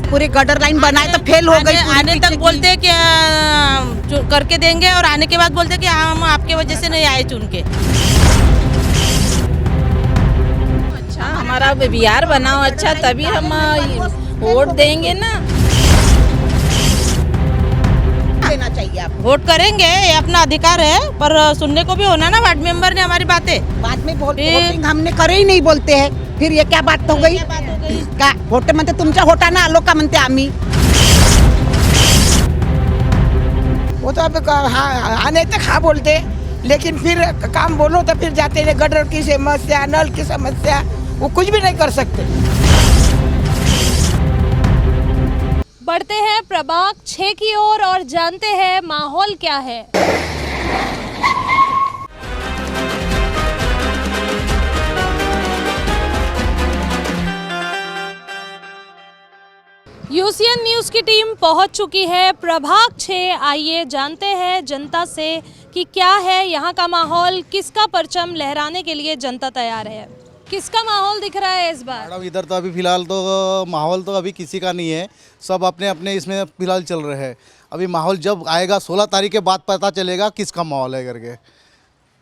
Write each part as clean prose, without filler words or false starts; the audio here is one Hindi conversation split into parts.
पूरी गटर लाइन बनाए तो फेल हो गई। आने तक बोलते हैं कि करके देंगे और आने के बाद बोलते हैं कि हम आपके वजह से नहीं आए चुन के। अच्छा हमारा बिहार बनाओ अच्छा तभी हम वोट देंगे ना। देना चाहिए आप। वोट करेंगे ये अपना अधिकार है, पर सुनने को भी होना ना वार्ड मेंबर ने हमारी बातें। बाद में वोटिंग हमने करे ही नहीं बोलते हैं, फिर ये क्या बात हो गई? का वोट म्हणते तुमच्या होटाना आलो का म्हणते आम्ही। वो तो अब आने तक हाँ बोलते, लेकिन फिर काम बोलो तो फिर जाते हैं गटर की समस्या, नल की समस्या, वो कुछ भी नहीं कर सकते। बढ़ते हैं प्रभाग 6 की ओर और जानते हैं माहौल क्या है। यूसीएन न्यूज़ की टीम पहुंच चुकी है प्रभाग 6। आइए जानते हैं जनता से कि क्या है यहाँ का माहौल, किसका परचम लहराने के लिए जनता तैयार है। किसका माहौल दिख रहा है इस बार? मैडम इधर तो अभी फ़िलहाल तो माहौल तो अभी किसी का नहीं है, सब अपने अपने इसमें फ़िलहाल चल रहे हैं। अभी माहौल जब आएगा 16 तारीख के बाद पता चलेगा किसका माहौल है करके।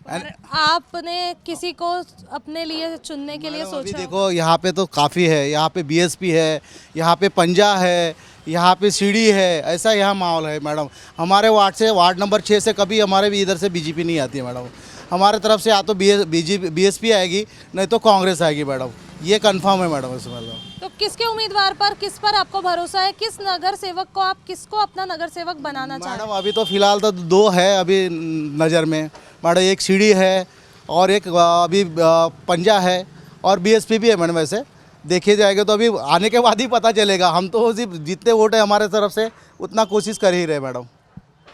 और आपने किसी को अपने लिए चुनने के लिए अभी सोचा? देखो यहाँ पे तो काफ़ी है, यहाँ पे बीएसपी है, यहाँ पे पंजा है, यहाँ पे सीढ़ी है, ऐसा यहाँ माहौल है मैडम। हमारे वार्ड से वार्ड नंबर 6 से कभी हमारे भी इधर से बीजेपी नहीं आती है मैडम। हमारे तरफ से या तो बीएसपी आएगी नहीं तो कांग्रेस आएगी मैडम, ये कंफर्म है मैडम इसमें। तो किसके उम्मीदवार पर, किस पर आपको भरोसा है? किस नगर सेवक को आप किसको अपना नगर सेवक बनाना चाहते हैं? मैडम अभी तो फ़िलहाल तो 2 है अभी नज़र में मैडम, एक सीढ़ी है और एक अभी पंजा है और बीएसपी भी है मैडम। वैसे देखे जाएगा तो अभी आने के बाद ही पता चलेगा। हम तो सिर्फ जितने वोट है हमारे तरफ से उतना कोशिश कर ही रहे मैडम।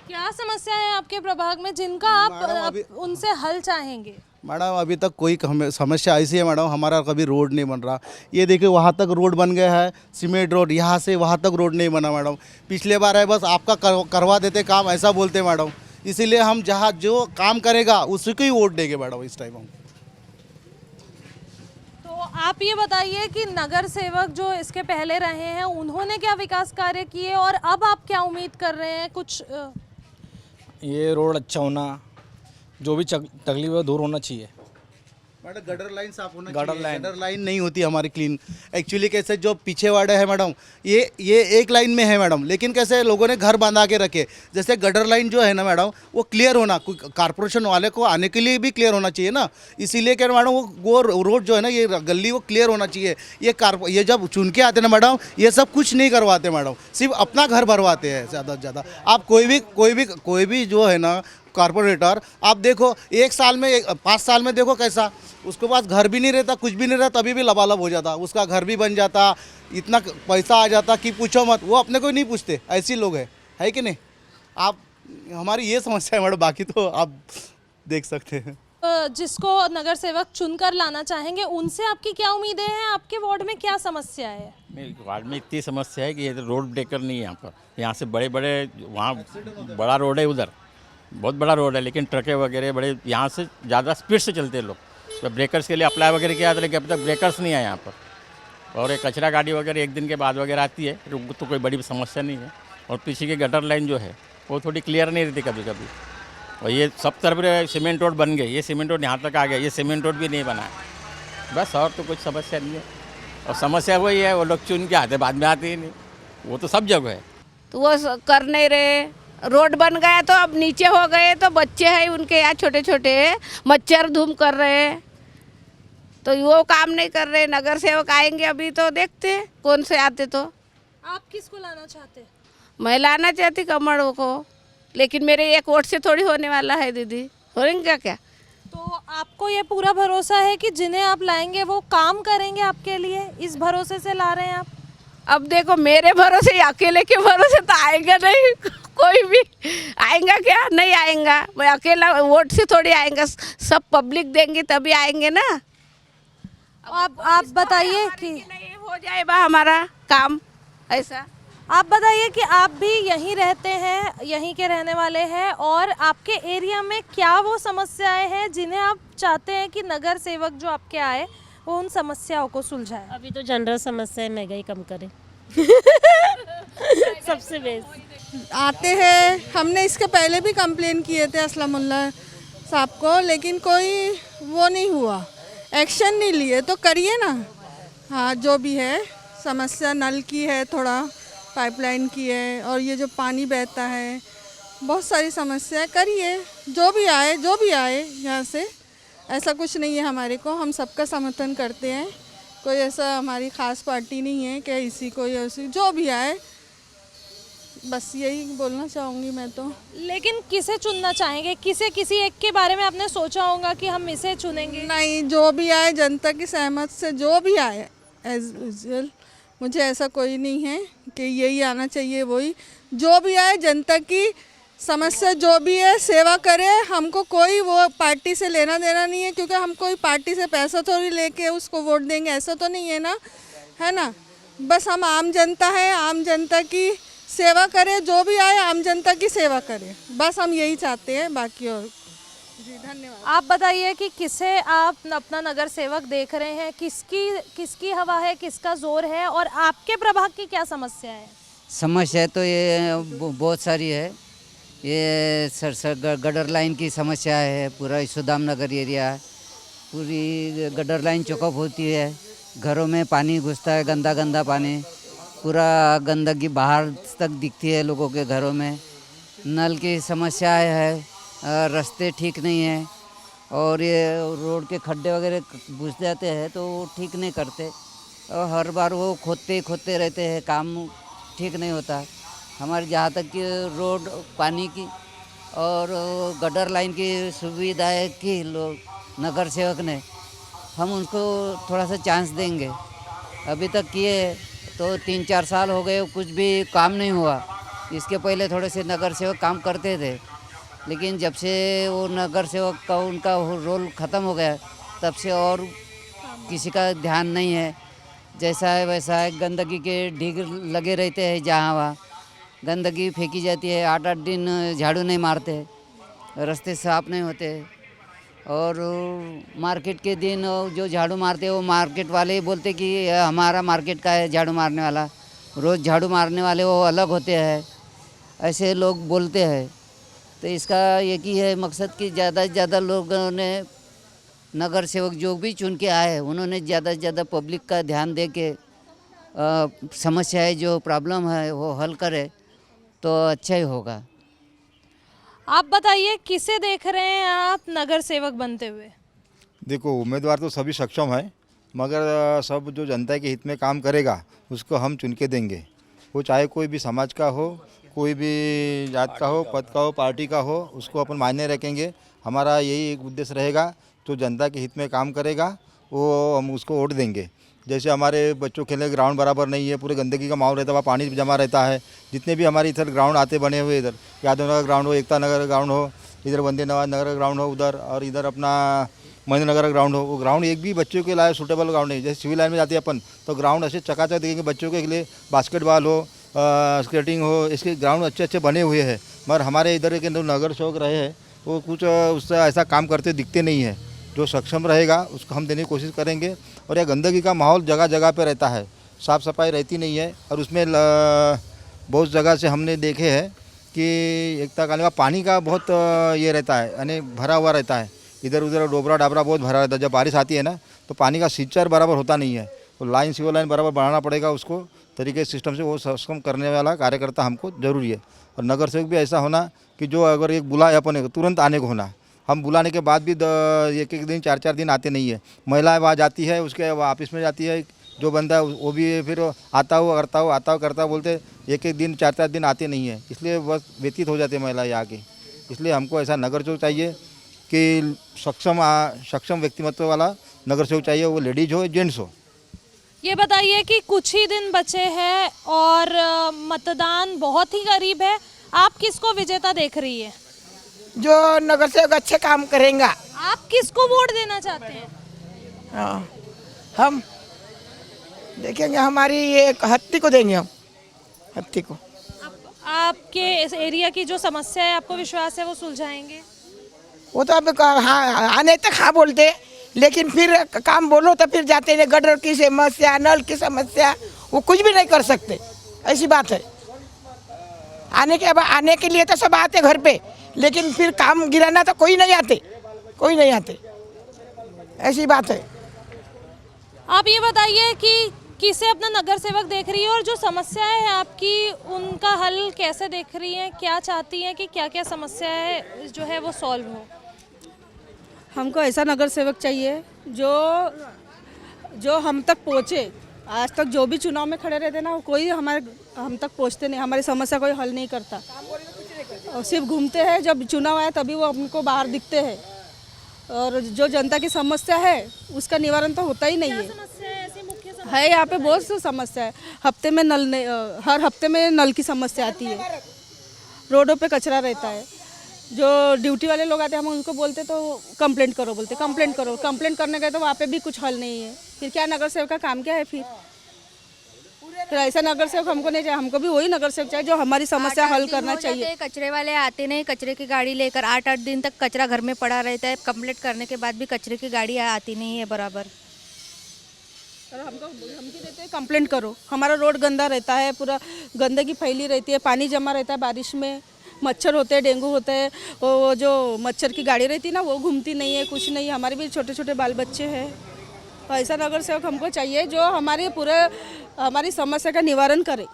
क्या समस्या है आपके प्रभाग में जिनका आप उनसे हल चाहेंगे? मैडम अभी तक कोई समस्या ऐसी है मैडम, हमारा कभी रोड नहीं बन रहा। ये देखिए वहाँ तक रोड बन गया है, सीमेंट रोड, यहाँ से वहाँ तक रोड नहीं बना मैडम। पिछले बार है बस आपका करवा देते काम, ऐसा बोलते मैडम। इसीलिए हम जहाँ जो काम करेगा उसी को ही वोट देंगे मैडम इस टाइम हम। तो आप ये बताइए कि नगर सेवक जो इसके पहले रहे हैं उन्होंने क्या विकास कार्य किए और अब आप क्या उम्मीद कर रहे हैं? कुछ ये रोड अच्छा होना, जो भी तकलीफ है दूर होना चाहिए। मैडम गटर लाइन साफ होना गटर चाहिए। लाइन। गटर लाइन नहीं होती हमारी क्लीन। एक्चुअली कैसे जो पीछे वाड़े है मैडम, ये एक लाइन में है मैडम, लेकिन कैसे लोगों ने घर बांधा के रखे। जैसे गटर लाइन जो है ना मैडम वो क्लियर होना, कारपोरेशन वाले को आने के लिए भी क्लियर होना चाहिए ना। इसीलिए क्या मैडम वो रोड जो है ना, ये गली वो क्लियर होना चाहिए। ये जब चुन के आते ना मैडम, ये सब कुछ नहीं करवाते मैडम, सिर्फ अपना घर भरवाते हैं ज़्यादा से ज़्यादा। आप कोई भी जो है ना कॉर्पोरेटर, आप देखो 1 साल में 5 साल में देखो कैसा, उसके पास घर भी नहीं रहता, कुछ भी नहीं रहता, तभी भी लबालब हो जाता, उसका घर भी बन जाता, इतना पैसा आ जाता कि पूछो मत। वो अपने को नहीं पूछते, ऐसे लोग है कि नहीं? आप हमारी ये समस्या है मैडम, बाकी तो आप देख सकते हैं। जिसको नगर सेवक चुनकर लाना चाहेंगे उनसे आपकी क्या उम्मीदें हैं? आपके वार्ड में क्या समस्या है? मेरे वार्ड में इतनी समस्या है कि ये रोड ब्रेकर नहीं है यहाँ पर। यहाँ से बड़े बड़े, वहाँ बड़ा रोड है, उधर बहुत बड़ा रोड है, लेकिन ट्रकें वगैरह बड़े यहाँ से ज़्यादा स्पीड से चलते हैं लोग। तो ब्रेकर्स के लिए अप्लाई वगैरह किया था, लेकिन अभी तक ब्रेकर्स नहीं आए यहाँ पर। और एक कचरा गाड़ी वगैरह 1 दिन के बाद वगैरह आती है, तो कोई बड़ी समस्या नहीं है। और पीछे की गटर लाइन जो है वो थोड़ी क्लियर नहीं रहती कभी कभी। और ये सब तरफ सीमेंट रोड बन गए, ये सीमेंट रोड यहाँ तक आ गया, ये सीमेंट रोड भी नहीं बना है। बस और तो कुछ समस्या नहीं है। और समस्या वही है, वो लोग चुन के आते बाद में आते ही नहीं, वो तो सब जगह है। तो वो कर नहीं रहे। रोड बन गया तो अब नीचे हो गए, तो बच्चे हैं उनके यहाँ छोटे छोटे, मच्छर धूम कर रहे हैं, तो वो काम नहीं कर रहे। नगर सेवक आएंगे अभी तो देखते हैं कौन से आते। तो आप किसको लाना चाहते? मैं लाना चाहती कमल को, लेकिन मेरे 1 वोट से थोड़ी होने वाला है दीदी, होंगे क्या? तो आपको ये पूरा भरोसा है कि जिन्हें आप लाएंगे वो काम करेंगे आपके लिए, इस भरोसे से ला रहे हैं आप? अब देखो मेरे भरोसे, अकेले के भरोसे तो आएगा नहीं कोई भी। आएगा क्या? नहीं आएगा। मैं अकेला वोट से थोड़ी आएगा, सब पब्लिक देंगे तभी आएंगे ना। आप बताइए कि नहीं हो जाएगा हमारा काम ऐसा। आप बताइए कि आप भी यहीं रहते हैं, यहीं के रहने वाले हैं, और आपके एरिया में क्या वो समस्याएं हैं जिन्हें आप चाहते हैं कि नगर सेवक जो आपके आए वो उन समस्याओं को सुलझाए? अभी तो जनरल समस्या है, महंगाई कम करे। सबसे बेस्ट। आते हैं, हमने इसके पहले भी कंप्लेन किए थे असलमुल्ला साहब को, लेकिन कोई वो नहीं हुआ, एक्शन नहीं लिए। तो करिए ना, हाँ जो भी है समस्या, नल की है, थोड़ा पाइपलाइन की है, और ये जो पानी बहता है, बहुत सारी समस्या है। करिए, जो भी आए यहाँ से, ऐसा कुछ नहीं है हमारे को, हम सबका समर्थन करते हैं। कोई ऐसा हमारी ख़ास पार्टी नहीं है कि इसी को या उसी, जो भी आए, बस यही बोलना चाहूँगी मैं तो। लेकिन किसे चुनना चाहेंगे? किसी एक के बारे में आपने सोचा होगा कि हम इसे चुनेंगे? नहीं, जो भी आए, जनता की सहमत से जो भी आए, एज यूजुअल मुझे ऐसा कोई नहीं है कि यही आना चाहिए वही। जो भी आए, जनता की समस्या जो भी है सेवा करे। हमको कोई वो पार्टी से लेना देना नहीं है, क्योंकि हम कोई पार्टी से पैसा थोड़ी लेके उसको वोट देंगे, ऐसा तो नहीं है ना, है ना। बस हम आम जनता है, आम जनता की सेवा करे, जो भी आए आम जनता की सेवा करे, बस हम यही चाहते हैं, बाकी और जी धन्यवाद। आप बताइए कि किसे आप अपना नगर सेवक देख रहे हैं, किसकी हवा है, किसका जोर है, और आपके प्रभाग की क्या समस्या है? समस्या तो ये बहुत सारी है। ये गटर लाइन की समस्या है, पूरा सुदाम नगर एरिया पूरी गटर लाइन चौकअप होती है, घरों में पानी घुसता है, गंदा गंदा पानी, पूरा गंदगी बाहर तक दिखती है लोगों के घरों में। नल की समस्या है, रास्ते ठीक नहीं है, और ये रोड के खड्डे वगैरह घुस जाते हैं तो वो ठीक नहीं करते, और हर बार वो खोदते रहते हैं, काम ठीक नहीं होता। हमारे जहाँ तक कि रोड पानी की और गटर लाइन की सुविधाएं की लोग नगर सेवक ने, हम उनको थोड़ा सा चांस देंगे। अभी तक किए तो 3-4 साल हो गए, कुछ भी काम नहीं हुआ। इसके पहले थोड़े से नगर सेवक काम करते थे, लेकिन जब से वो नगर सेवक का उनका रोल ख़त्म हो गया, तब से और किसी का ध्यान नहीं है। जैसा है वैसा है, गंदगी के ढीग लगे रहते हैं, जहाँ वहाँ गंदगी फेंकी जाती है। 8-8 दिन झाड़ू नहीं मारते, रास्ते साफ नहीं होते, और मार्केट के दिन जो झाड़ू मारते हैं वो मार्केट वाले ही बोलते कि हमारा मार्केट का है झाड़ू मारने वाला, रोज़ झाड़ू मारने वाले वो अलग होते हैं, ऐसे लोग बोलते हैं। तो इसका एक ही है मकसद कि ज़्यादा से ज़्यादा लोगों ने, नगर सेवक जो भी चुन के आए, उन्होंने ज़्यादा से ज़्यादा पब्लिक का ध्यान दे के समस्याएं जो प्रॉब्लम है वो हल करे तो अच्छा ही होगा। आप बताइए किसे देख रहे हैं आप नगर सेवक बनते हुए? देखो, उम्मीदवार तो सभी सक्षम है, मगर सब जो जनता के हित में काम करेगा उसको हम चुन के देंगे। वो चाहे कोई भी समाज का हो, कोई भी जात का हो, पद का हो, पार्टी का हो, उसको अपन मायने रखेंगे। हमारा यही एक उद्देश्य रहेगा, जो जनता के हित में काम करेगा वो हम उसको वोट देंगे। जैसे हमारे बच्चों खेलने ग्राउंड बराबर नहीं है, पूरे गंदगी का माहौल रहता है, वहाँ पानी जमा रहता है। जितने भी हमारे इधर ग्राउंड आते बने हुए, इधर यादव नगर ग्राउंड हो, एकता नगर ग्राउंड हो, इधर वंदे नवाज नगर ग्राउंड हो उधर, और इधर अपना महेंद्र नगर ग्राउंड हो, वो ग्राउंड एक भी बच्चों के लिए सूटेबल ग्राउंड नहीं। जैसे सिविल लाइन में जाते हैं अपन, तो ग्राउंड ऐसे चकाचक देखेंगे बच्चों के लिए, बास्केटबॉल हो, स्केटिंग हो, इसके ग्राउंड अच्छे अच्छे बने हुए हैं। मगर हमारे इधर के नगर सेवक रहे हैं वो कुछ उससे ऐसा काम करते दिखते नहीं है। जो सक्षम रहेगा उसको हम देने की कोशिश करेंगे। और यह गंदगी का माहौल जगह जगह पे रहता है, साफ़ सफाई रहती नहीं है, और उसमें बहुत जगह से हमने देखे हैं कि एकता कॉलोनी का पानी का बहुत ये रहता है, यानी भरा हुआ रहता है। इधर उधर डोबरा डाबरा बहुत भरा रहता है। जब बारिश आती है ना तो पानी का सिंचाई बराबर होता नहीं है, तो लाइन सिविल लाइन बराबर बढ़ाना पड़ेगा उसको, तरीके सिस्टम से वो सक्षम करने वाला कार्यकर्ता हमको ज़रूरी है। और नगर सेवक भी ऐसा होना कि जो अगर एक बुलाए अपन तुरंत आने को होना। हम बुलाने के बाद भी एक एक दिन 4-4 दिन आते नहीं है। महिलाएं वहाँ जाती है, उसके ऑफिस में जाती है, जो बंदा है वो भी फिर आता हुआ करता हुआ बोलते एक एक दिन 4-4 दिन आते नहीं है, इसलिए बस व्यतीत हो जाते महिलाएं आके। इसलिए हमको ऐसा नगर सेवक चाहिए कि सक्षम व्यक्तिमत्व वाला नगर सेवक चाहिए, वो लेडीज हो जेंट्स हो। ये बताइए कि कुछ ही दिन बचे हैं और मतदान बहुत ही करीब है, आप किसको विजेता देख रही है? जो नगर सेवक अच्छे काम करेंगे। आप किसको वोट देना चाहते हैं? हाँ, हम देखेंगे, हमारी एक हत्ती को देंगे, हम हत्ती को। आपके इस एरिया की जो समस्या है आपको विश्वास है वो सुलझाएंगे? वो तो अब हाँ आने तक हाँ बोलते, लेकिन फिर काम बोलो तो फिर जाते हैं। गटर की समस्या, नल की समस्या, वो कुछ भी नहीं कर सकते, ऐसी बात है। आने के लिए तो सब आते घर पे, लेकिन फिर काम गिराना तो कोई नहीं आते, ऐसी बात है। आप ये बताइए कि किसे अपना नगर सेवक देख रही है और जो समस्याएं हैं आपकी उनका हल कैसे देख रही हैं, क्या चाहती हैं कि क्या क्या समस्याएं जो है वो सॉल्व हो? हमको ऐसा नगर सेवक चाहिए जो हम तक पहुँचे। आज तक जो भी चुनाव में खड़े रहते ना, कोई हम तक पहुँचते नहीं, हमारी समस्या कोई हल नहीं करता और सिर्फ घूमते हैं। जब चुनाव आया तभी वो हमको बाहर दिखते हैं और जो जनता की समस्या है उसका निवारण तो होता ही नहीं है। यहाँ पे बहुत सी समस्या है। हफ्ते में हर हफ्ते में नल की समस्या आती है, रोडों पे कचरा रहता है। जो ड्यूटी वाले लोग आते हैं हम उनको बोलते तो कंप्लेंट करो, कंप्लेंट करने गए तो वहाँ पे भी कुछ हल नहीं है। फिर क्या नगर सेवक का काम क्या है? फिर ऐसा नगर सेवक हमको नहीं चाहिए। हमको भी वही नगर सेवक चाहिए जो हमारी समस्या हल करना चाहिए। कचरे वाले आते नहीं, कचरे की गाड़ी लेकर 8-8 दिन तक कचरा घर में पड़ा रहता है। कंप्लेंट करने के बाद भी कचरे की गाड़ी आती नहीं है बराबर। हमको धमकी देते हैं कंप्लेंट करो। हमारा रोड गंदा रहता है, पूरा गंदगी फैली रहती है, पानी जमा रहता है बारिश में, मच्छर होते हैं, डेंगू होते हैं। वो जो मच्छर की गाड़ी रहती है ना, वो घूमती नहीं है, कुछ नहीं। हमारे भी छोटे छोटे बाल बच्चे हैं। तो ऐसा नगर सेवक हमको चाहिए जो हमारी समस्या का निवारण करे।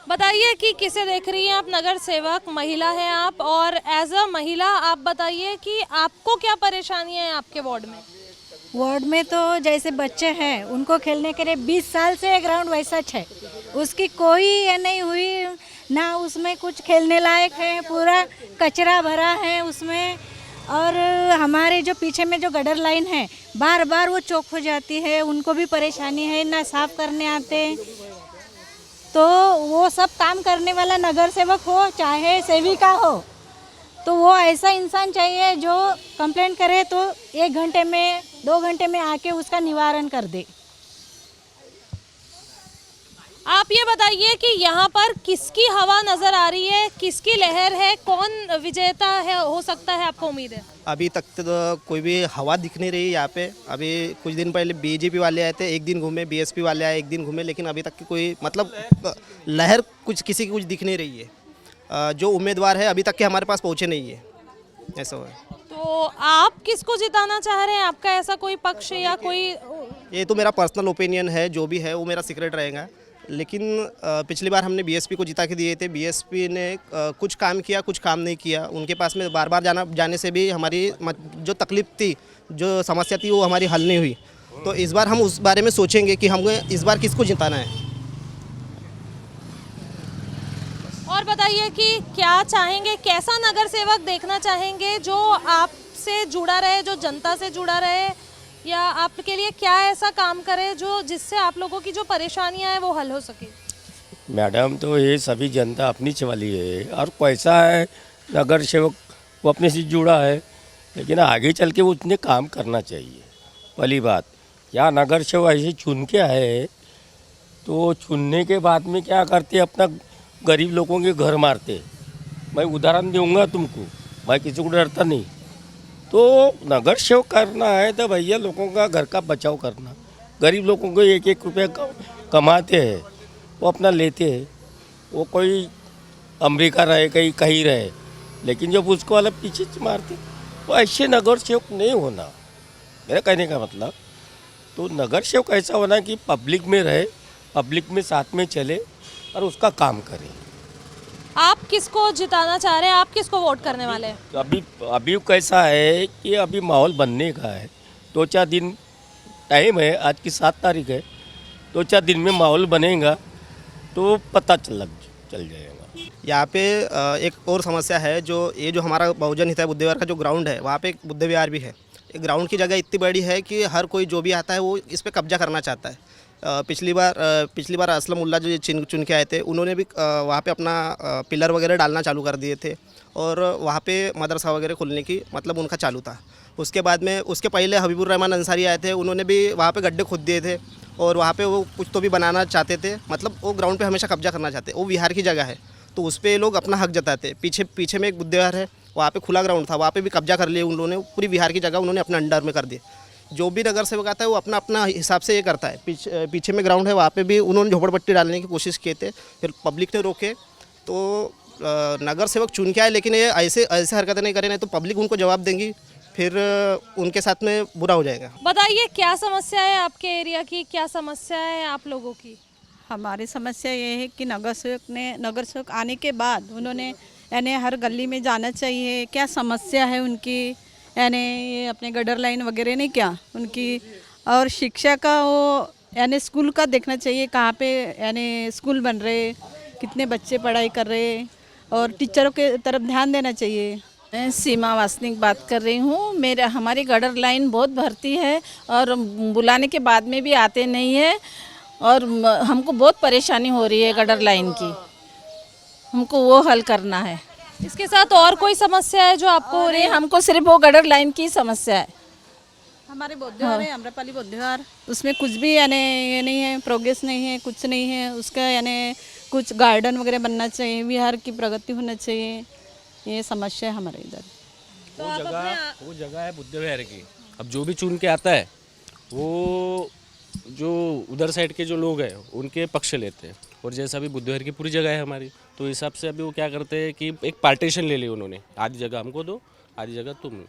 बताइए कि किसे देख रही हैं आप नगर सेवक? महिला हैं आप और एज अ महिला आप बताइए कि आपको क्या परेशानियां हैं आपके वार्ड में? वार्ड में तो जैसे बच्चे हैं उनको खेलने के लिए 20 साल से ग्राउंड वैसा है, उसकी कोई ये नहीं हुई ना, उसमें कुछ खेलने लायक है, पूरा कचरा भरा है उसमें। और हमारे जो पीछे में जो गटर लाइन है बार बार वो चौक हो जाती है, उनको भी परेशानी है, ना साफ करने आते। तो वो सब काम करने वाला नगर सेवक हो चाहे सेविका हो, तो वो ऐसा इंसान चाहिए जो कंप्लेंट करे तो 1 घंटे में 2 घंटे में आके उसका निवारण कर दे। आप ये बताइए कि यहाँ पर किसकी हवा नजर आ रही है, किसकी लहर है, कौन विजेता है हो सकता है, आपको उम्मीद है? अभी तक तो कोई भी हवा दिख नहीं रही यहाँ पे। अभी कुछ दिन पहले बीजेपी वाले आए थे, 1 दिन घूमे, बीएसपी वाले आए 1 दिन घूमे, लेकिन अभी तक की कोई मतलब लहर किसी की कुछ दिख नहीं रही है। जो उम्मीदवार है अभी तक के हमारे पास पहुँचे नहीं है, ऐसा है। तो आप किसको जिताना चाह रहे हैं? आपका ऐसा कोई पक्ष या कोई? ये तो मेरा पर्सनल ओपिनियन है, जो भी है वो मेरा सीक्रेट रहेगा। लेकिन पिछली बार हमने बीएसपी को जिता के दिए थे, बीएसपी ने कुछ काम किया, कुछ काम नहीं किया। उनके पास में बार बार जाने से भी हमारी जो तकलीफ थी, जो समस्या थी, वो हमारी हल नहीं हुई। तो इस बार हम उस बारे में सोचेंगे कि हमें इस बार किसको जिताना है। और बताइए कि क्या चाहेंगे, कैसा नगर सेवक देखना चाहेंगे जो आपसे जुड़ा रहे, जो जनता से जुड़ा रहे, या आपके लिए क्या ऐसा काम करे जो जिससे आप लोगों की जो परेशानियां हैं वो हल हो सके? मैडम, तो ये सभी जनता अपनी वाली है और कैसा है नगर सेवक वो अपने से जुड़ा है, लेकिन आगे चल के वो उसने काम करना चाहिए। पहली बात, या नगर सेवक ऐसे चुन के आए तो चुनने के बाद में क्या करते, अपना गरीब लोगों के घर मारते। मैं उदाहरण दूंगा तुमको, मैं किसी को डरता नहीं। तो नगर सेवक करना है तो भैया लोगों का घर का बचाव करना। गरीब लोगों को 1-1 रुपया कमाते हैं, वो अपना लेते हैं। वो कोई अमेरिका रहे, कहीं रहे, लेकिन जब उसको वाला पीछे मारते, तो ऐसे नगर सेवक नहीं होना। मेरा कहने का मतलब, तो नगर सेवक ऐसा होना कि पब्लिक में रहे, पब्लिक में साथ में चले और उसका काम करे। आप किसको जिताना चाह रहे हैं? आप किसको वोट करने वाले हैं? तो अभी कैसा है कि अभी माहौल बनने का है, 2-4 दिन टाइम है। आज की 7 तारीख है, 2-4 दिन में माहौल बनेगा तो पता चल जाएगा। यहाँ पे एक और समस्या है, जो हमारा बहुजन हिताय बुद्ध विहार का जो ग्राउंड है, वहाँ पे एक बुद्ध विहार भी है। ग्राउंड की जगह इतनी बड़ी है कि हर कोई जो भी आता है वो इस पर कब्जा करना चाहता है। पिछली बार असलम उल्ला जो चुन के आए थे, उन्होंने भी वहाँ पे अपना पिलर वगैरह डालना चालू कर दिए थे और वहाँ पे मदरसा वगैरह खोलने की मतलब उनका चालू था। उसके बाद में उसके पहले हबीबुर रहमान अंसारी आए थे, उन्होंने भी वहाँ पे गड्ढे खोद दिए थे और वहाँ पे वो कुछ तो भी बनाना चाहते थे। मतलब वो ग्राउंड पे हमेशा कब्जा करना चाहते। वो विहार की जगह है तो उस पर लोग अपना हक जताते। पीछे में एक बुद्ध विहार है, वहाँ पे खुला ग्राउंड था, वहाँ पे भी कब्जा कर लिए उन लोगों ने, पूरी विहार की जगह उन्होंने अपने अंडर में कर दी। जो भी नगर सेवक आता है वो अपना अपना हिसाब से ये करता है। पीछे में ग्राउंड है, वहाँ पे भी उन्होंने झोपड़पट्टी डालने की कोशिश किए थे, फिर पब्लिक ने रोके। तो नगर सेवक चुन के आए, लेकिन ये ऐसे हरकतें नहीं करें, नहीं तो पब्लिक उनको जवाब देंगी, फिर उनके साथ में बुरा हो जाएगा। बताइए क्या समस्या है आपके एरिया की, क्या समस्या है आप लोगों की? हमारी समस्या ये है कि नगर सेवक आने के बाद उन्होंने यानी हर गली में जाना चाहिए, क्या समस्या है उनकी, यानी अपने गटर लाइन वगैरह नहीं क्या उनकी, और शिक्षा का वो यानी स्कूल का देखना चाहिए, कहाँ पे यानी स्कूल बन रहे, कितने बच्चे पढ़ाई कर रहे, और टीचरों के तरफ ध्यान देना चाहिए। मैं सीमा वासनिक बात कर रही हूँ। हमारी गटर लाइन बहुत भरती है और बुलाने के बाद में भी आते नहीं है, और हमको बहुत परेशानी हो रही है गटर लाइन की, हमको वो हल करना है। इसके साथ और कोई समस्या है जो आपको हो रही है? हमको सिर्फ वो गटर लाइन की समस्या है। हमारे बौद्धविहार है, आम्रपाली बौद्धविहार, उसमें कुछ भी यानी ये नहीं है, प्रोग्रेस नहीं है, कुछ नहीं है उसका, यानी कुछ गार्डन वगैरह बनना चाहिए, विहार की प्रगति होना चाहिए, ये समस्या है हमारे इधर। वो जगह है बुद्ध विहार की। अब जो भी चुन के आता है वो जो उधर साइड के जो लोग हैं उनके पक्ष लेते हैं, और जैसा भी बुद्ध विहार की पूरी जगह है हमारी, तो हिसाब से अभी वो क्या करते हैं कि एक पार्टीशन ले ली उन्होंने, आधी जगह हमको दो, आधी जगह तुम लो।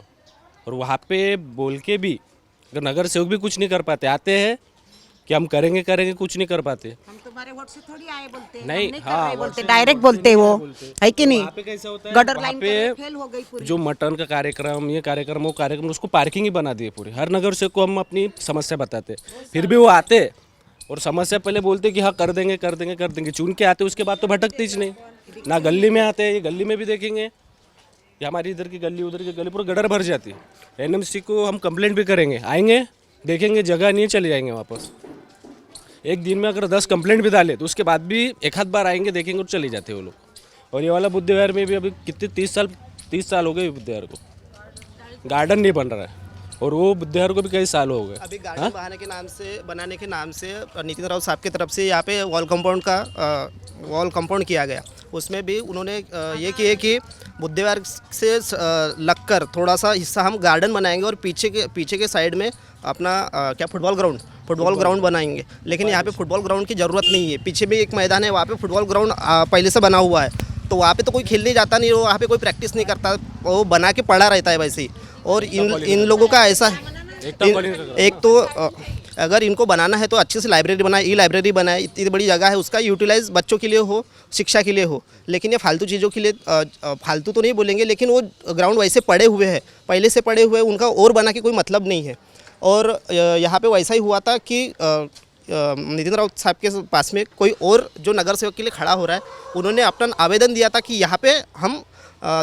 और वहाँ पे बोल के भी अगर नगर सेवक भी कुछ नहीं कर पाते, आते हैं कि हम करेंगे कुछ नहीं कर पाते। हम तुम्हारे वोट से थोड़ी आए बोलते हैं, नहीं, हाँ, बोलते डायरेक्ट बोलते वो है कि नहीं। वहाँ पे कैसा होता है, गटर वहाँ लाइन पे फेल हो गई पूरी। जो मटन का कार्यक्रम, ये कार्यक्रम, वो कार्यक्रम, उसको पार्किंग ही बना दिए पूरी। हर नगर सेवक को हम अपनी समस्या बताते, फिर भी वो आते और समस्या पहले बोलते कि हाँ कर देंगे, चुन के आते, उसके बाद तो भटकते ही नहीं ना। गली में आते हैं, ये गली में भी देखेंगे, ये हमारी इधर की गली, उधर की गली पूरा गटर भर जाती है। एनएमसी को हम कंप्लेंट भी करेंगे, आएंगे देखेंगे जगह नहीं है, चले जाएंगे वापस। एक दिन में अगर 10 कंप्लेंट भी डाले तो उसके बाद भी एक आध बार आएंगे, देखेंगे और चले जाते हैं वो लोग। और ये वाला बुद्ध विहार में भी अभी कितने 30 साल हो गए बुद्ध विहार को, गार्डन नहीं बन रहा है, और वो बुद्ध विहार को भी कई साल हो गए। अभी गार्डन बनाने के नाम से नितिन राउत साहब की तरफ से यहाँ पे वॉल कंपाउंड किया गया। उसमें भी उन्होंने ये किए कि बुद्ध विहार से लगकर थोड़ा सा हिस्सा हम गार्डन बनाएंगे, और पीछे के साइड में अपना क्या फुटबॉल ग्राउंड बनाएंगे। लेकिन यहाँ पे फुटबॉल ग्राउंड की ज़रूरत नहीं है, पीछे भी एक मैदान है, वहाँ पे फुटबॉल ग्राउंड पहले से बना हुआ है, तो वहाँ पे तो कोई खेलने जाता नहीं, वहाँ पे कोई प्रैक्टिस नहीं करता, वो बना के पड़ा रहता है वैसे ही। और इन लोगों का ऐसा एक तो अगर इनको बनाना है तो अच्छे से लाइब्रेरी बनाए, लाइब्रेरी बनाए, इतनी बड़ी जगह है, उसका यूटिलाइज बच्चों के लिए हो, शिक्षा के लिए हो। लेकिन ये फालतू चीज़ों के लिए, फालतू तो नहीं बोलेंगे, लेकिन वो ग्राउंड वैसे पड़े हुए हैं, पहले से पड़े हुए, उनका और बना के कोई मतलब नहीं है। और यहाँ पे वैसा ही हुआ था कि नितिन राउत साहब के पास में कोई और जो नगर सेवक के लिए खड़ा हो रहा है, उन्होंने अपना आवेदन दिया था कि यहाँ पे हम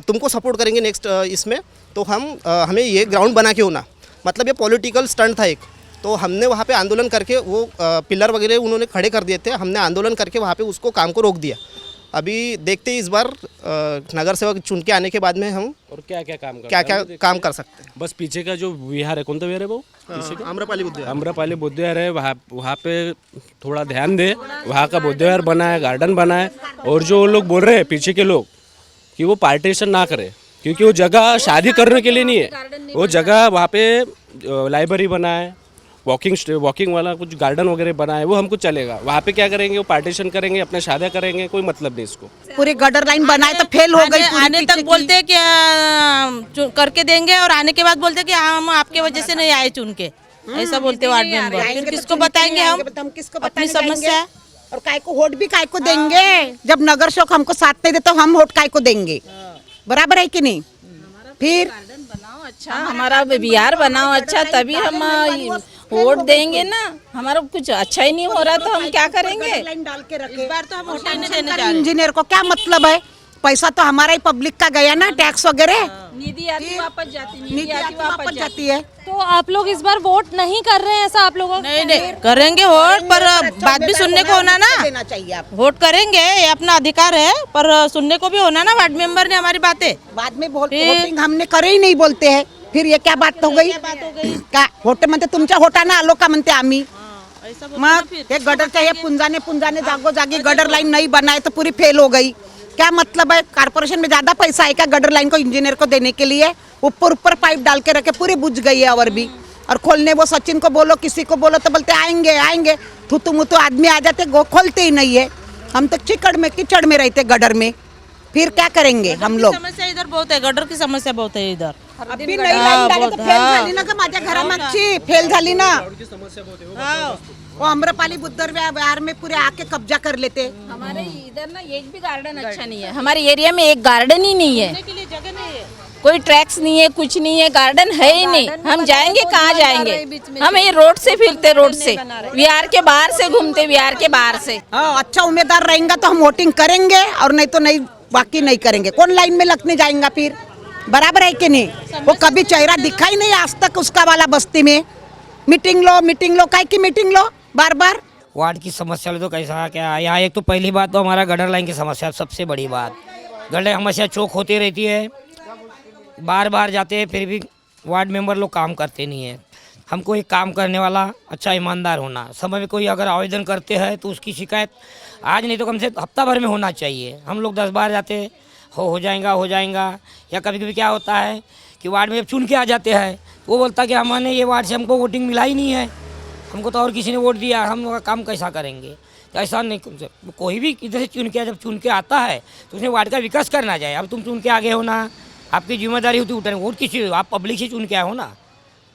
तुमको सपोर्ट करेंगे नेक्स्ट इसमें, तो हमें ये ग्राउंड बना के होना, मतलब ये पॉलिटिकल स्टंट था एक। तो हमने वहाँ पे आंदोलन करके वो पिलर वगैरह उन्होंने खड़े कर दिए थे, हमने आंदोलन करके वहाँ पे उसको काम को रोक दिया। अभी देखते हैं इस बार नगर सेवक चुन के आने के बाद में हम और क्या काम कर सकते हैं। बस पीछे का जो विहार है, कौन सा विहार है वो? आम्रपाली बुद्ध विहार है, वहाँ पे थोड़ा ध्यान दे, वहाँ का बुद्ध विहार बना है, गार्डन बना है। और जो लोग बोल रहे हैं पीछे के लोग कि वो पार्टीशन ना करे, क्योंकि वो जगह शादी करने के लिए नहीं है, वो जगह वहाँ पे लाइब्रेरी बना है, वॉकिंग वाला कुछ गार्डन वगैरह बना है, वो हमको चलेगा। वहाँ पे क्या करेंगे, वो पार्टीशन करेंगे, अपना शादी करेंगे, कोई मतलब नहीं इसको। पूरी गटर लाइन बनाए तो फेल हो गई। आने तक बोलते हैं कि करके देंगे, और आने के बाद बोलते हैं कि हम आपके वजह से नहीं आए चुन के, ऐसा बोलते वार्ड मेंबर। फिर किसको बताएंगे हम अपनी समस्या? और काय को वोट भी काय को देंगे, जब नगर सेवक हमको साथ नहीं दे तो हम वोट काय को देंगे? बराबर है कि नहीं? फिर बनाओ अच्छा, हमारा विहार बनाओ अच्छा, तभी हम वोट देंगे ना। हमारा कुछ अच्छा ही नहीं हो रहा तो हम क्या करेंगे? लाइन डाल के रखे। इस बार तो हम वोट ही नहीं देने जा रहे। इंजीनियर को क्या मतलब है, पैसा तो हमारा ही पब्लिक का गया ना, टैक्स वगैरह, निधि आती वापस जाती, नीति आती वापस जाती है। तो आप लोग इस बार वोट नहीं कर रहे हैं, ऐसा आप लोगों? नहीं करेंगे वोट, पर बात भी सुनने को होना ना। देना चाहिए आप। वोट करेंगे, ये अपना अधिकार है, पर सुनने को भी होना ना वार्ड मेंबर ने हमारी बातें। बाद में वोटिंग हमने करे ही नहीं बोलते हैं, फिर ये क्या बात हो गई? का होट म्हणते तुमच्या होटाना आलो का म्हणते आम्ही, मग हे गडरच्या हे पुंजाने जागोजागी गडर लाइन नहीं बनाए तो पूरी फेल हो गई। क्या मतलब है? कारपोरेशन में ज्यादा पैसा है क्या गडर लाइन को इंजीनियर को देने के लिए? ऊपर पाइप डाल के रखे, पूरी बुझ गई है और भी। और खोलने वो सचिन को बोलो किसी को बोलो तो बोलते आएंगे आएंगे, थुतु मुतु आदमी आ जाते, खोलते ही नहीं है। हम तो कीचड़ में रहते गडर में, फिर क्या करेंगे हम लोग। समस्या इधर बहुत है, गटर की समस्या बहुत है इधर। अभी नई लाईन डाली तर फेल झाली ना, का माझ्या घरामागची फेल झाली ना। वो अम्रपाली बुद्धर विहार में पूरे आके कब्जा कर लेते। हमारे इधर ना एक भी गार्डन अच्छा नहीं है, हमारे एरिया में एक गार्डन ही नहीं है, जगह नहीं है, कोई ट्रैक्स नहीं है, कुछ नहीं है, गार्डन है ही नहीं। हम जाएंगे कहाँ जाएंगे? हम ये रोड से फिरते, रोड से बिहार के बाहर से घूमते, बिहार के बाहर से। हाँ, अच्छा उम्मीदवार रहेगा तो हम वोटिंग करेंगे, और नहीं तो नहीं, बाकी नहीं करेंगे। कौन लाइन में लगने जाएगा फिर? बराबर है कि नहीं? वो कभी चेहरा दिखा ही नहीं आज तक उसका वाला बस्ती में। मीटिंग लो, काय की मीटिंग लो बार बार। वार्ड की समस्या तो कैसा क्या है यहाँ? एक तो पहली बात तो हमारा गटर लाइन की समस्या सबसे बड़ी बात। गटर समस्या चौक होती रहती है, बार बार जाते हैं, फिर भी वार्ड मेंबर लोग काम करते नहीं है। हमको एक काम करने वाला अच्छा ईमानदार होना, समय में कोई अगर आवेदन करते हैं तो उसकी शिकायत आज नहीं तो कम से हफ्ता भर में होना चाहिए। हम लोग 10 बार जाते हो जाएगा, या कभी कभी क्या होता है कि वार्ड में चुन के आ जाते हैं, वो बोलता कि हमने ये वार्ड से हमको वोटिंग मिला ही नहीं है, हमको तो और किसी ने वोट दिया, हम लोग का काम कैसा करेंगे? तो ऐसा नहीं, कोई भी इधर से जब चुन के आता है तो उसने वार्ड का विकास करना चाहिए। अब तुम चुन के आगे हो ना, आपकी जिम्मेदारी होती है उठाने, वोट किसी, आप पब्लिक से चुन के आए हो ना,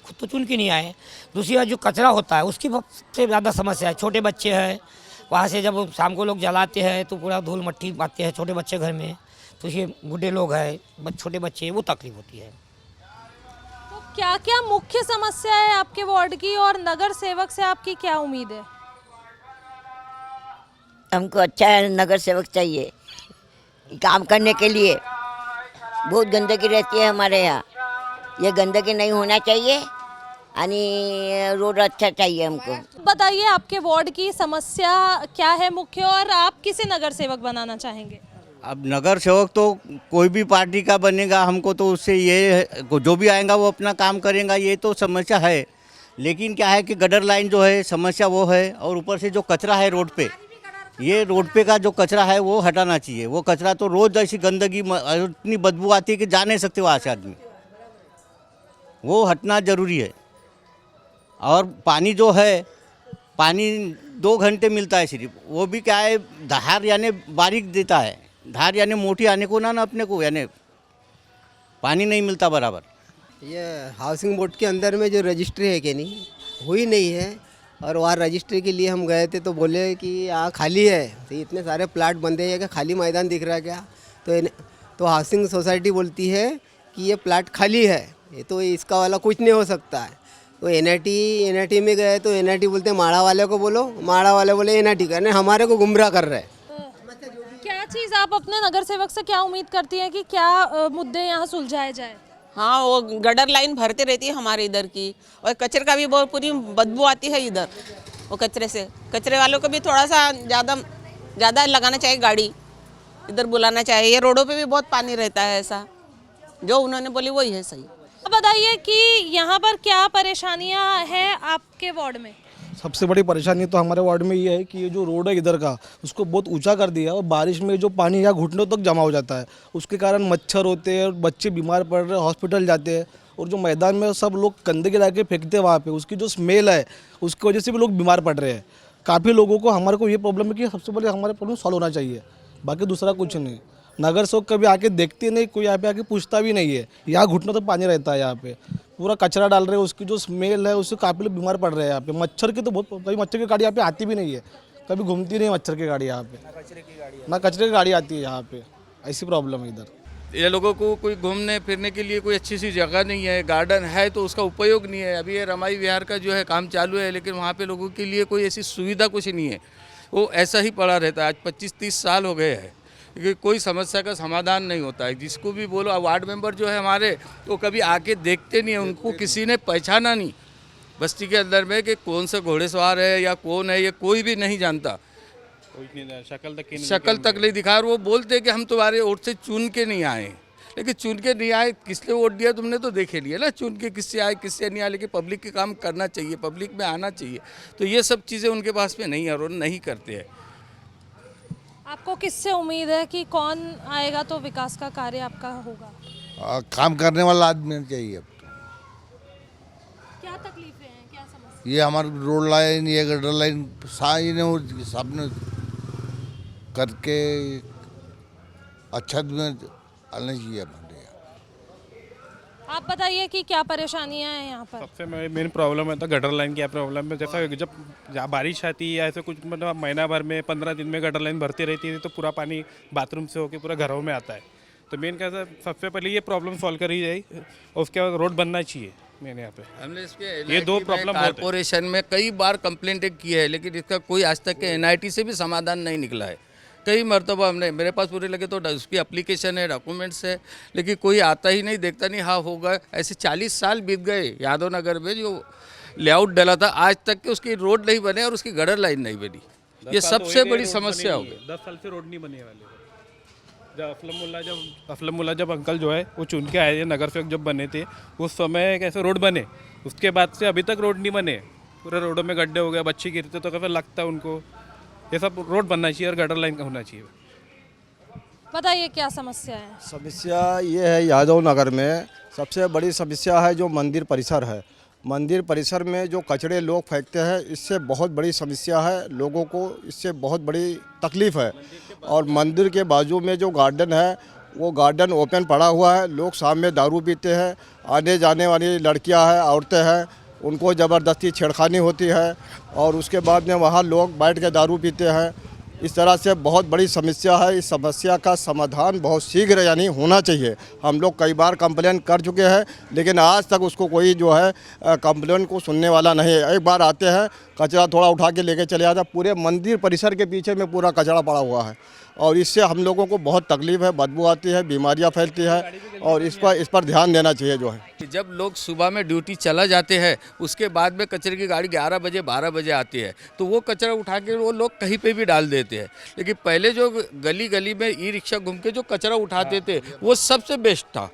खुद तो चुन के नहीं आए। दूसरी बात जो कचरा होता है उसकी सबसे ज़्यादा समस्या है। छोटे बच्चे हैं, वहाँ से जब शाम को लोग जलाते हैं तो पूरा धूल मट्टी आते हैं छोटे बच्चे घर में, तो ये बूढ़े लोग हैं, छोटे बच्चे, वो तकलीफ होती है। तो क्या क्या मुख्य समस्या है आपके वार्ड की, और नगर सेवक से आपकी क्या उम्मीद है? हमको अच्छा नगर सेवक चाहिए काम करने के लिए। बहुत गंदगी रहती है हमारे यहाँ, ये गंदगी नहीं होना चाहिए, आणि रोड अच्छा चाहिए हमको। बताइए आपके वार्ड की समस्या क्या है मुख्य, और आप किसे नगर सेवक बनाना चाहेंगे? अब नगर सेवक तो कोई भी पार्टी का बनेगा, हमको तो उससे ये जो भी आएगा वो अपना काम करेगा, ये तो समस्या है। लेकिन क्या है कि गटर लाइन जो है समस्या वो है, और ऊपर से जो कचरा है रोड पे, ये रोड पे का जो कचरा है वो हटाना चाहिए। वो कचरा तो रोज़ ऐसी गंदगी, इतनी बदबू आती है कि जा नहीं सकते वहाँ से आदमी, वो हटना ज़रूरी है। और पानी जो है, पानी 2 घंटे मिलता है सिर्फ, वो भी क्या है धार यानी बारीक देता है, धार यानी मोटी आने को ना अपने को, यानी पानी नहीं मिलता बराबर। ये हाउसिंग बोर्ड के अंदर में जो रजिस्ट्री है कि नहीं, हुई नहीं है, और वहाँ रजिस्ट्री के लिए हम गए थे तो बोले कि यहाँ खाली है, तो इतने सारे प्लाट बंदे हैं, क्या खाली मैदान दिख रहा है क्या? तो हाउसिंग सोसाइटी बोलती है कि ये प्लाट खाली है, ये तो इसका वाला कुछ नहीं हो सकता है। तो एनआईटी में गए तो एनआईटी बोलते माड़ा वाले को बोलो, माड़ा वाले बोले एनआईटी करने, हमारे को गुमराह कर रहे हैं। क्या चीज़ आप अपने नगर सेवक से क्या उम्मीद करती हैं कि क्या मुद्दे यहाँ सुलझाए जाए? हाँ, वो गटर लाइन भरती रहती है हमारे इधर की, और कचरे का भी बहुत पूरी बदबू आती है इधर। वो कचरे से, कचरे वालों को भी थोड़ा सा ज़्यादा लगाना चाहिए, गाड़ी इधर बुलाना चाहिए। ये रोडों पे भी बहुत पानी रहता है, ऐसा जो उन्होंने बोली वही है सही। अब बताइए कि यहाँ पर क्या परेशानियाँ हैं आपके वार्ड में? सबसे बड़ी परेशानी तो हमारे वार्ड में ये है कि ये जो रोड है इधर का, उसको बहुत ऊंचा कर दिया, और बारिश में जो पानी यहाँ घुटनों तक जमा हो जाता है, उसके कारण मच्छर होते हैं और बच्चे बीमार पड़ रहे हैं, हॉस्पिटल जाते हैं। और जो मैदान में सब लोग गंदगी ला के फेंकते हैं वहाँ पे, उसकी जो स्मेल है उसकी वजह से भी लोग बीमार पड़ रहे हैं। काफ़ी लोगों को, हमारे को ये प्रॉब्लम है कि सबसे पहले हमारे प्रॉब्लम सॉल्व होना चाहिए, बाकी दूसरा कुछ नहीं। नगर सेवक कभी आके देखते नहीं, कोई यहाँ पे आके पूछता भी नहीं है। यहाँ घुटनों तक पानी रहता है, यहाँ पे पूरा कचरा डाल रहे हैं, उसकी जो स्मेल है उससे काफ़ी लोग बीमार पड़ रहे हैं। यहाँ पे मच्छर की तो बहुत, कभी मच्छर की गाड़ी यहाँ पे आती भी नहीं है, कभी घूमती नहीं मच्छर की गाड़ी यहाँ पे, ना कचरे की गाड़ी आती है यहाँ पे, ऐसी प्रॉब्लम है इधर। ये लोगों को कोई घूमने फिरने के लिए कोई अच्छी सी जगह नहीं है, गार्डन है तो उसका उपयोग नहीं है। अभी ये रमाई विहार का जो है काम चालू है, लेकिन वहाँ पे लोगों के लिए कोई ऐसी सुविधा कुछ नहीं है, वो ऐसा ही पड़ा रहता है। आज 25-30 साल हो गए हैं, क्योंकि कोई समस्या का समाधान नहीं होता है। जिसको भी बोलो, वार्ड मेंबर जो है हमारे, तो कभी आके देखते नहीं है, उनको किसी ने पहचाना नहीं बस्ती के अंदर में कि कौन सा घोड़ेसवार है या कौन है, ये कोई भी नहीं जानता, शक्ल तक नहीं दिखा। और वो बोलते कि हम तुम्हारे वोट से चुन के नहीं आए, लेकिन चुन के नहीं आए, किसने वोट दिया तुमने तो देखे लिया ना, चुन के किससे आए किससे नहीं आए। लेकिन पब्लिक के काम करना चाहिए, पब्लिक में आना चाहिए, तो ये सब चीज़ें उनके पास में नहीं है और नहीं करते हैं। आपको किससे उम्मीद है कि कौन आएगा तो विकास का कार्य आपका होगा? काम करने वाला आदमी चाहिए। अब तो क्या क्या तकलीफें हैं, क्या समस्या? ये हमारे रोड लाइन, ये गटर लाइन सबने करके अच्छा आना चाहिए। आप बताइए कि क्या परेशानियां हैं यहाँ पर? सबसे मेन प्रॉब्लम है तो गटर लाइन की प्रॉब्लम है। जैसा जब बारिश आती है ऐसे कुछ मतलब महीना भर में 15 दिन में गटर लाइन भरती रहती है तो पूरा पानी बाथरूम से होकर पूरा घरों में आता है। तो मेन कैसा सबसे पहले ये प्रॉब्लम सॉल्व करी जाए और उसके बाद रोड बनना चाहिए। मैंने यहाँ पे हमने इसके ये दो प्रॉब्लम कॉर्पोरेशन में कई बार कंप्लेंट की है, लेकिन इसका कोई आज तक के NIT से भी समाधान नहीं निकला है। कई मरतबा हमने, मेरे पास पूरे लगे तो उसकी एप्लीकेशन है, डॉक्यूमेंट्स है, लेकिन कोई आता ही नहीं, देखता नहीं, हाँ होगा। ऐसे 40 साल बीत गए। यादव नगर में जो लेआउट डला था आज तक के उसकी रोड नहीं बने और उसकी गटर लाइन नहीं बनी। ये सबसे बड़ी समस्या हो गई। 10 साल से रोड नहीं बने वाले। जब असलम मुल्ला जब अंकल जो है वो चुन के आए थे, नगर सेवक जब बने थे उस समय कैसे रोड बने, उसके बाद से अभी तक रोड नहीं बने। पूरे रोडों में गड्ढे हो गए, बच्चे गिरते तो कैसे लगता है उनको। ये सब रोड बनना चाहिए और गटर लाइन का होना चाहिए। बताइए क्या समस्या है? समस्या ये है, यादव नगर में सबसे बड़ी समस्या है जो मंदिर परिसर है। मंदिर परिसर में जो कचरे लोग फेंकते हैं, इससे बहुत बड़ी समस्या है। लोगों को इससे बहुत बड़ी तकलीफ़ है। और मंदिर के बाजू में जो गार्डन है वो गार्डन ओपन पड़ा हुआ है। लोग शाम में दारू पीते हैं, आने जाने वाली लड़कियां हैं, औरतें हैं, उनको ज़बरदस्ती छेड़खानी होती है और उसके बाद में वहाँ लोग बैठ के दारू पीते हैं। इस तरह से बहुत बड़ी समस्या है। इस समस्या का समाधान बहुत शीघ्र यानी होना चाहिए। हम लोग कई बार कंप्लेन कर चुके हैं, लेकिन आज तक उसको कोई जो है कंप्लेन को सुनने वाला नहीं है। एक बार आते हैं, कचरा थोड़ा उठा के लेके चले जाते हैं। पूरे मंदिर परिसर के पीछे में पूरा कचरा पड़ा हुआ है और इससे हम लोगों को बहुत तकलीफ़ है, बदबू आती है, बीमारियाँ फैलती है और इस पर ध्यान देना चाहिए जो है। जब लोग सुबह में ड्यूटी चला जाते हैं, उसके बाद में कचरे की गाड़ी 11 बजे 12 बजे आती है, तो वो कचरा उठा के वो लोग कहीं पे भी डाल देते हैं। लेकिन पहले जो गली गली में ई-रिक्शा घूम के जो कचरा उठाते थे वो सबसे बेस्ट था।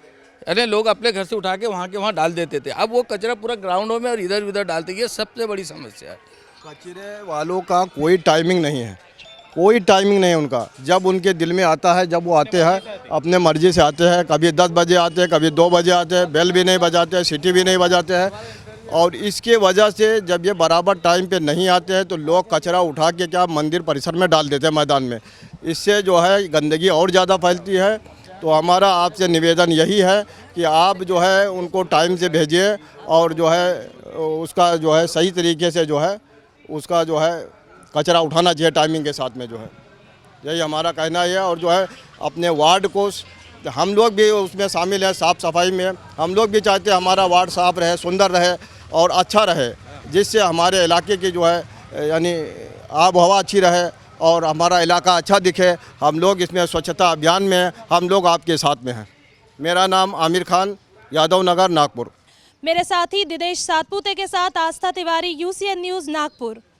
अरे लोग अपने घर से उठा के वहाँ डाल देते थे। अब वो कचरा पूरा ग्राउंडों में और इधर उधर डालते, ये सबसे बड़ी समस्या है। कचरे वालों का कोई टाइमिंग नहीं है, कोई टाइमिंग नहीं है उनका। जब उनके दिल में आता है, जब वो आते हैं अपने मर्जी से आते हैं। कभी 10 बजे आते हैं, कभी 2 बजे आते हैं, बेल भी नहीं बजाते हैं, सीटी भी नहीं बजाते हैं। और इसके वजह से जब ये बराबर टाइम पे नहीं आते हैं तो लोग कचरा उठा के क्या मंदिर परिसर में डाल देते हैं, मैदान में। इससे जो है गंदगी और ज़्यादा फैलती है। तो हमारा आपसे निवेदन यही है कि आप जो है उनको टाइम से भेजिए और जो है उसका जो है सही तरीके से जो है उसका जो है कचरा उठाना चाहिए टाइमिंग के साथ में जो है। यही हमारा कहना है। और जो है अपने वार्ड को हम लोग भी उसमें शामिल हैं, साफ़ सफाई में। हम लोग भी चाहते हैं हमारा वार्ड साफ़ रहे, सुंदर रहे और अच्छा रहे, जिससे हमारे इलाके की जो है यानी आब हवा अच्छी रहे और हमारा इलाका अच्छा दिखे। हम लोग इसमें स्वच्छता अभियान में हम लोग आपके साथ में हैं। मेरा नाम आमिर खान, यादव नगर, नागपुर। मेरे साथी दिनेश सातपुते के साथ आस्था तिवारी, UCN न्यूज़, नागपुर।